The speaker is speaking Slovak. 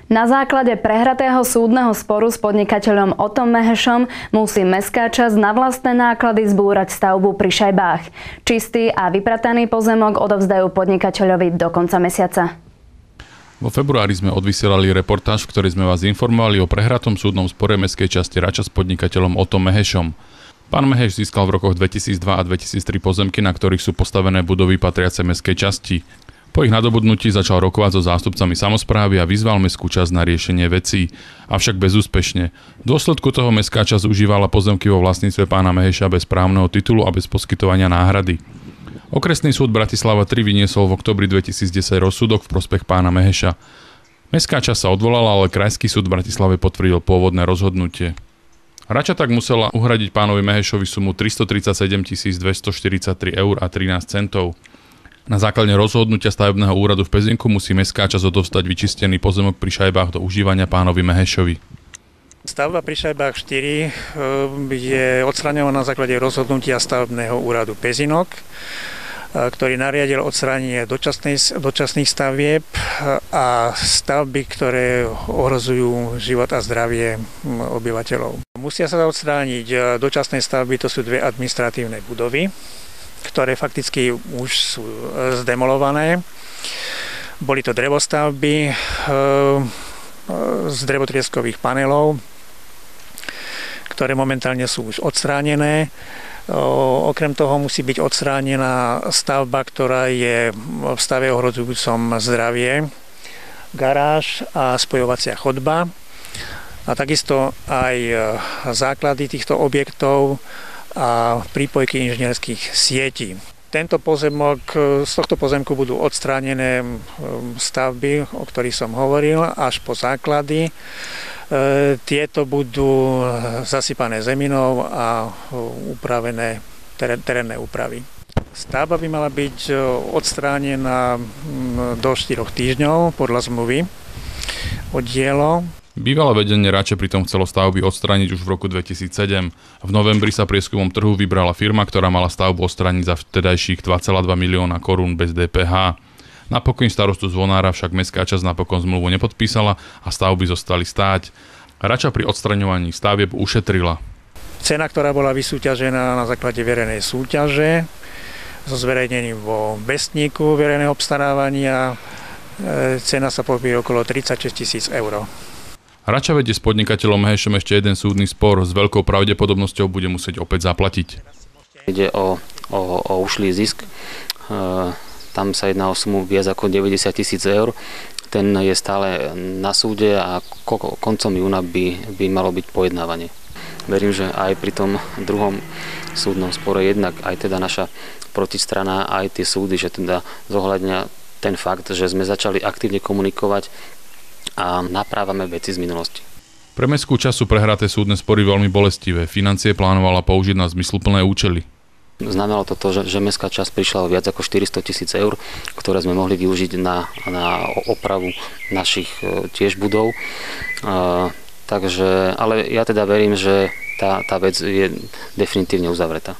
Na základe prehratého súdneho sporu s podnikateľom Otom Mehešom musí mestská časť na vlastné náklady zbúrať stavbu pri Šajbách. Čistý a vyprataný pozemok odovzdajú podnikateľovi do konca mesiaca. Vo februári sme odvysielali reportáž, v ktorej sme vás informovali o prehratom súdnom spore mestskej časti Rača s podnikateľom Otom Mehešom. Pán Meheš získal v rokoch 2002 a 2003 pozemky, na ktorých sú postavené budovy patriace mestskej časti. Po ich nadobudnutí začal rokovať so zástupcami samosprávy a vyzval mestskú časť na riešenie vecí, avšak bezúspešne. V dôsledku toho mestská časť užívala pozemky vo vlastníctve pána Meheša bez právneho titulu a bez poskytovania náhrady. Okresný súd Bratislava 3 vyniesol v októbri 2010 rozsudok v prospech pána Meheša. Mestská časť sa odvolala, ale Krajský súd v Bratislave potvrdil pôvodné rozhodnutie. Rača tak musela uhradiť pánovi Mehešovi sumu 337 243 eur a 13 centov. Na základe rozhodnutia stavebného úradu v Pezinku musí mestská časť odovzdať vyčistený pozemok pri Šajbách do užívania pánovi Mehešovi. Stavba pri Šajbách 4 je odstraňovaná na základe rozhodnutia stavebného úradu Pezinok, ktorý nariadil odstránenie dočasných stavieb a stavby, ktoré ohrozujú život a zdravie obyvateľov. Musia sa odstrániť dočasné stavby, to sú dve administratívne budovy, ktoré fakticky už sú zdemolované. Boli to drevostavby z drevotrieskových panelov, ktoré momentálne sú už odstránené. Okrem toho musí byť odstránená stavba, ktorá je v stave ohrozujúcom zdravie, garáž a spojovacia chodba. A takisto aj základy týchto objektov a prípojky inžinierských sietí. Tento pozemok, z tohto pozemku budú odstránené stavby, o ktorých som hovoril, až po základy. Tieto budú zasypané zeminou a upravené terénne úpravy. Stavba by mala byť odstránená do 4 týždňov podľa zmluvy o dielo. Bývalé vedenie Rače pritom chcelo stavby odstrániť už v roku 2007. V novembri sa prieskumom trhu vybrala firma, ktorá mala stavbu odstrániť za vtedajších 2,2 milióna korún bez DPH. Na pokyn starostu Zvonára však mestská časť napokon zmluvu nepodpísala a stavby zostali stáť. Rača pri odstraňovaní stavieb ušetrila. Cena, ktorá bola vysúťažená na základe verejnej súťaže so zverejnením vo vestníku verejného obstarávania, cena sa pohybuje okolo 36 000 eur. Rača vedie s podnikateľom Mehešom ešte jeden súdny spor, s veľkou pravdepodobnosťou bude musieť opäť zaplatiť. Ide o ušlý zisk, tam sa jedná o sumu viac ako 90 000 eur. Ten je stále na súde a koncom júna by malo byť pojednávanie. Verím, že aj pri tom druhom súdnom spore jednak aj teda naša protistrana, aj tie súdy, že teda zohľadňa ten fakt, že sme začali aktívne komunikovať a naprávame veci z minulosti. Pre mestskú časť sú prehraté súdne spory veľmi bolestivé. Financie plánovala použiť na zmysluplné účely. Znamenalo to, že mestská časť prišla o viac ako 400 000 eur, ktoré sme mohli využiť na opravu našich tiež budov. Takže, ale ja teda verím, že tá vec je definitívne uzavretá.